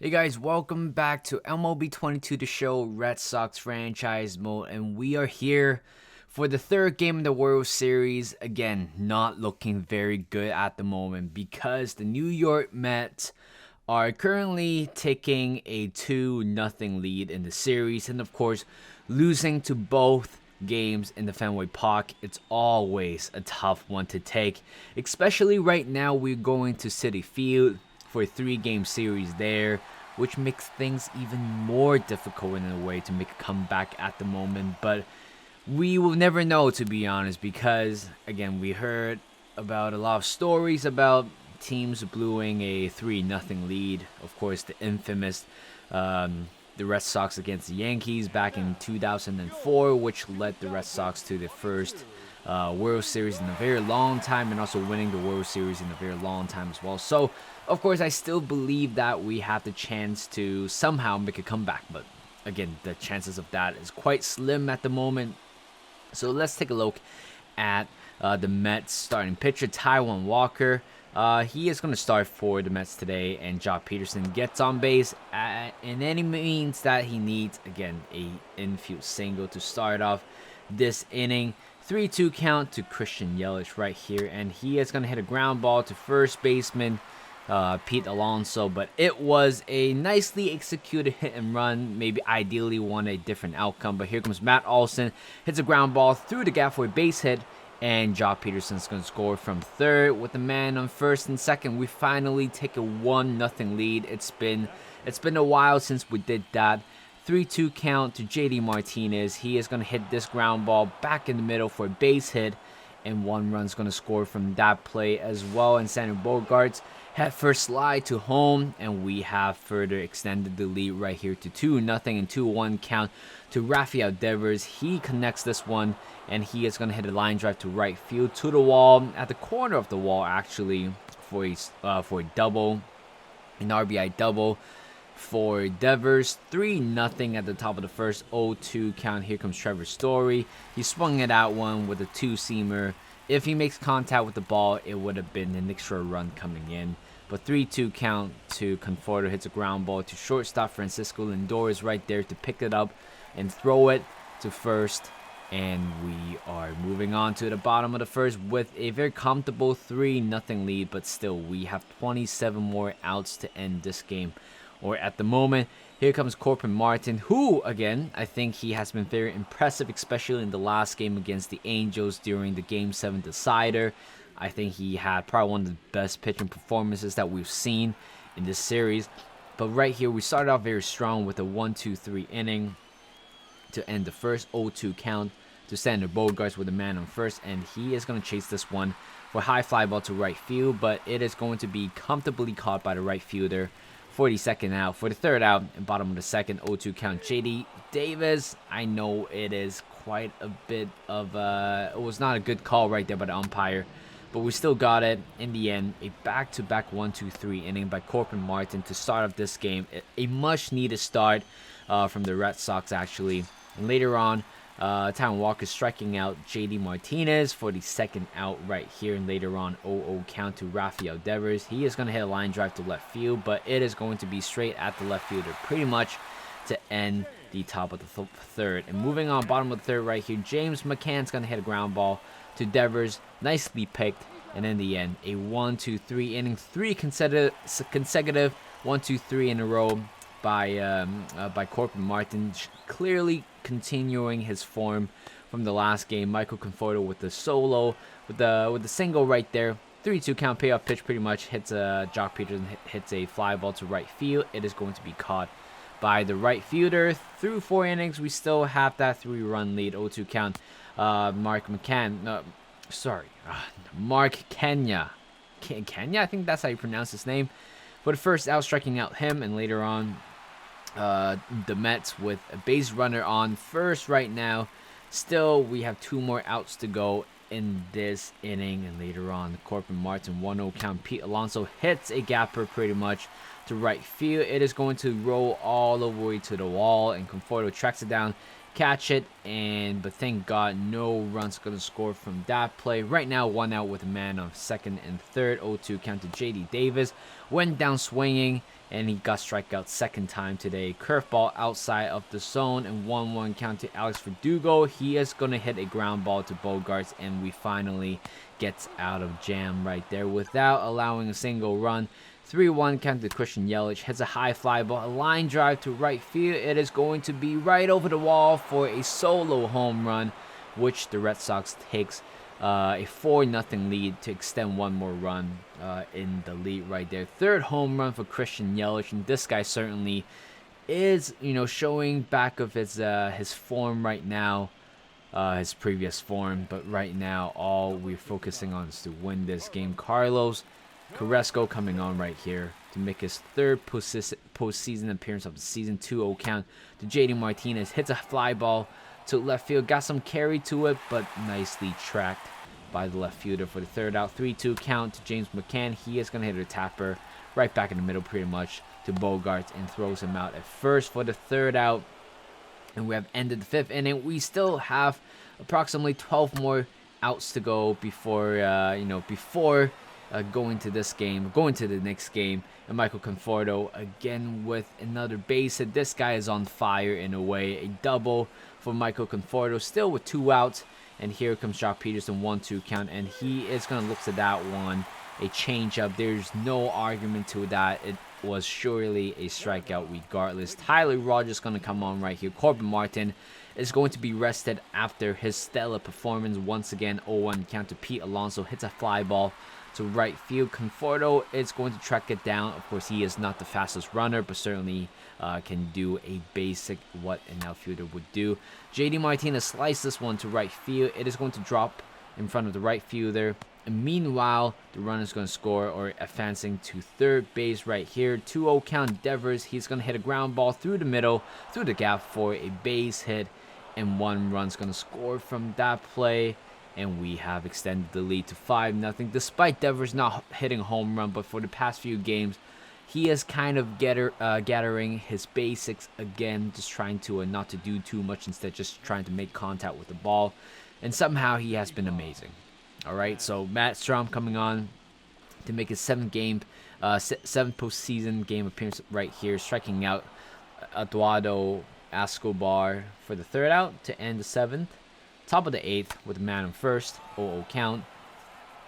Hey guys, welcome back to MLB 22 The Show Red Sox franchise mode, and we are here for the third game of the World Series. Again, not looking very good at the moment because the New York Mets are currently taking a 2-0 lead in the series, and of course, losing to both games in the Fenway Park. It's always a tough one to take, especially right now. We're going to Citi Field for a 3-game series there, which makes things even more difficult in a way to make a comeback at the moment. But we will never know, to be honest, because again, we heard about a lot of stories about teams blowing a 3-0 lead. Of course, the infamous the Red Sox against the Yankees back in 2004, which led the Red Sox to the first World Series in a very long time, and also winning the World Series in a very long time as well. So, of course, I still believe that we have the chance to somehow make a comeback, but again, the chances of that is quite slim at the moment. So let's take a look at the Mets starting pitcher, Taijuan Walker. He is going to start for the Mets today, and Joc Pederson gets on base in any means that he needs. Again, a infield single to start off this inning. 3-2 count to Christian Yelich right here, and he is going to hit a ground ball to first baseman Pete Alonso, but it was a nicely executed hit and run. Maybe ideally want a different outcome, but here comes Matt Olson, hits a ground ball through the gap for a base hit, and Joc Pederson's going to score from third with the man on first and second. We finally take a 1-0 lead. It's been a while since we did that. 3-2 count to JD Martinez. He is going to hit this ground ball back in the middle for a base hit, and 1 run's going to score from that play as well. And Sander Bogaerts head first slide to home, and we have further extended the lead right here to 2-0 and 2-1 count to Rafael Devers. He connects this one, and he is going to hit a line drive to right field to the wall, at the corner of the wall actually, for a double, an RBI double for Devers. 3-0 at the top of the first. 0-2 count. Here comes Trevor Story. He swung it out one with a 2-seamer. If he makes contact with the ball, it would have been an extra run coming in. But 3-2 count to Conforto, hits a ground ball to shortstop. Francisco Lindor is right there to pick it up and throw it to first. And we are moving on to the bottom of the first with a very comfortable 3-0 lead. But still, we have 27 more outs to end this game. Or at the moment, here comes Corbin Martin, who, again, I think he has been very impressive, especially in the last game against the Angels during the Game 7 decider. I think he had probably one of the best pitching performances that we've seen in this series. But right here, we started off very strong with a 1-2-3 inning to end the first. 0-2 count to Sander Bogaerts with a man on first, and he is going to chase this one for a high fly ball to right field, but it is going to be comfortably caught by the right fielder for the second out. For the third out, and bottom of the second, 0-2 count. JD Davis, I know it is quite a bit of it was not a good call right there by the umpire, but we still got it in the end. A back-to-back 1-2-3 inning by Corbin Martin to start off this game. A much-needed start from the Red Sox, actually. And later on, Taijuan Walker striking out JD Martinez for the second out right here. And later on, 0-0 count to Rafael Devers. He is going to hit a line drive to left field, but it is going to be straight at the left fielder pretty much to end the top of the third. And moving on, bottom of the third right here, James McCann's going to hit a ground ball to Devers. Nicely picked. And in the end, a 1-2-3 inning, 3 consecutive 1-2-3 in a row by Corbin Martin, clearly continuing his form from the last game. Michael Conforto with the solo, with the single right there. 3-2 count, payoff pitch pretty much hits Joc Pederson hits a fly ball to right field. It is going to be caught by the right fielder. Through 4 innings, we still have that 3-run lead. 0-2 count. Mark Kenya. Kenya, I think that's how you pronounce his name. For the first out, striking out him, and later on, the Mets with a base runner on first right now. Still, we have 2 more outs to go in this inning, and later on, Corbin Martin 1-0 count. Pete Alonso hits a gapper pretty much to right field. It is going to roll all the way to the wall, and Conforto tracks it down, catch it, but thank God no runs gonna score from that play. Right now, 1 out with a man on second and third. 0-2 count to JD Davis. Went down swinging, and he got strikeout second time today. Curveball outside of the zone, and 1-1 count to Alex Verdugo. He is gonna hit a ground ball to Bogarts, and we finally gets out of jam right there without allowing a single run. 3-1 count to Christian Yelich. Hits a high fly ball, a line drive to right field. It is going to be right over the wall for a solo home run, which the Red Sox takes a 4-0 lead to extend one more run in the lead right there. Third home run for Christian Yelich, and this guy certainly is, showing back of his form right now, his previous form. But right now, all we're focusing on is to win this game. Carlos Carrasco coming on right here to make his third postseason appearance of the season. 2-0 count to JD Martinez. Hits a fly ball to left field. Got some carry to it, but nicely tracked by the left fielder for the third out. 3-2 count to James McCann. He is going to hit a tapper right back in the middle pretty much to Bogarts and throws him out at first for the third out. And we have ended the fifth inning. We still have approximately 12 more outs to go before, going to the next game. And Michael Conforto again with another base hit. This guy is on fire in a way. A double for Michael Conforto, still with 2 outs. And here comes Jock Peterson, 1-2 count, and he is going to look to that one. A changeup. There's no argument to that. It was surely a strikeout regardless. Tyler Rogers going to come on right here. Corbin Martin is going to be rested after his stellar performance. Once again, 0-1 count to Pete Alonso. Hits a fly ball to right field. Conforto is going to track it down. Of course, he is not the fastest runner, but certainly can do a basic what an outfielder would do. JD Martinez sliced this one to right field. It is going to drop in front of the right fielder. And meanwhile, the runner is going to score or advancing to third base right here. 2-0 count Devers. He's going to hit a ground ball through the middle, through the gap for a base hit. And 1 run's going to score from that play. And we have extended the lead to 5-0. Despite Devers not hitting a home run, but for the past few games, he is kind of gathering his basics again, just trying to not to do too much, instead just trying to make contact with the ball. And somehow he has been amazing. All right, so Matt Strom coming on to make his 7th postseason game appearance right here, striking out Eduardo Escobar for the third out to end the 7th. Top of the 8th with a man on first. 0-0 count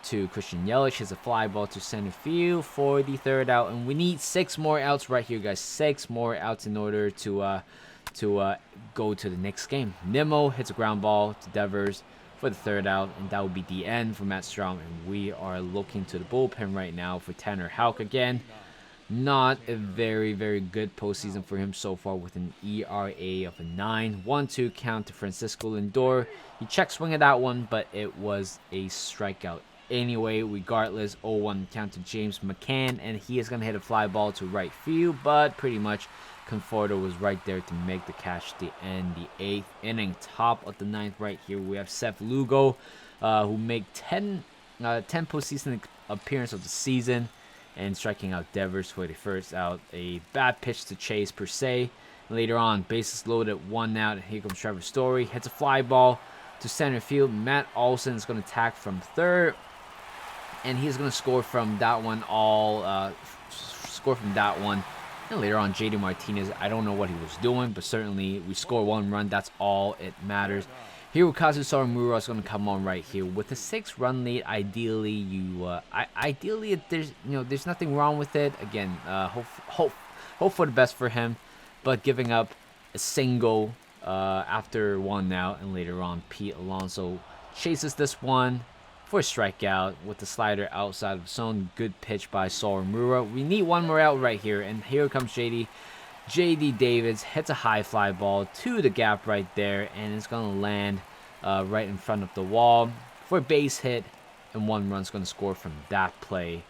to Christian Yelich. Hits a fly ball to center field for the third out. And we need 6 more outs right here, guys. 6 more outs in order to go to the next game. Nimmo hits a ground ball to Devers for the third out. And that will be the end for Matt Strom. And we are looking to the bullpen right now for Tanner Houck again. Not a very, very good postseason for him so far with an ERA of a 9. 1-2 count to Francisco Lindor. He check swing at that one, but it was a strikeout anyway. Regardless, 0-1 count to James McCann, and he is going to hit a fly ball to right field, but pretty much Conforto was right there to make the catch to end the 8th inning. Top of the 9th right here, we have Seth Lugo, who made 10 postseason appearance of the season, and striking out Devers for the first out. A bad pitch to Chase per se. Later on, bases loaded, 1 out. And here comes Trevor Story. Hits a fly ball to center field. Matt Olson is going to attack from third. And he's going to score from that one And later on, JD Martinez, I don't know what he was doing, but certainly we score 1 run. That's all it matters. Hirokazu Sawamura is going to come on right here with a 6-run lead. Ideally, there's nothing wrong with it. Again, hope for the best for him, but giving up a single after 1 out, and later on, Pete Alonso chases this one for a strikeout with the slider outside of the zone. Good pitch by Sawamura. We need 1 more out right here, and here comes JD Davis hits a high fly ball to the gap right there, and it's going to land right in front of the wall for a base hit, and 1 run's going to score from that play.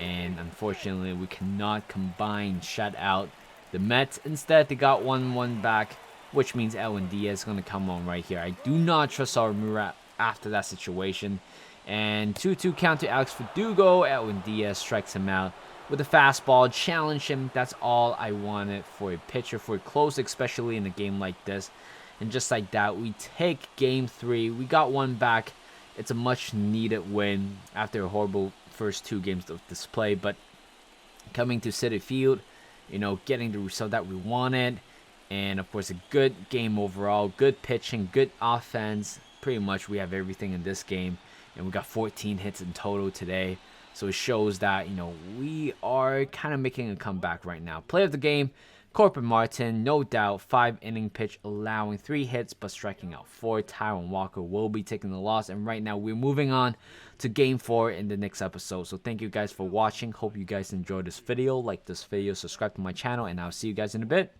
And unfortunately, we cannot combine shut out the Mets. Instead, they got 1-1 back, which means Edwin Diaz is going to come on right here. I do not trust Sawamura after that situation. And 2-2 count to Alex Verdugo. Edwin Diaz strikes him out with a fastball, challenge him. That's all I wanted for a pitcher, for a close, especially in a game like this. And just like that, we take game 3. We got one back. It's a much needed win after a horrible first 2 games of display. But coming to Citi Field, getting the result that we wanted. And of course, a good game overall. Good pitching, good offense. Pretty much we have everything in this game. And we got 14 hits in total today. So it shows that, we are kind of making a comeback right now. Play of the game, Corbin Martin, no doubt, 5-inning pitch, allowing 3 hits, but striking out 4. Taiwan Walker will be taking the loss. And right now, we're moving on to Game 4 in the next episode. So thank you guys for watching. Hope you guys enjoyed this video. Like this video, subscribe to my channel, and I'll see you guys in a bit.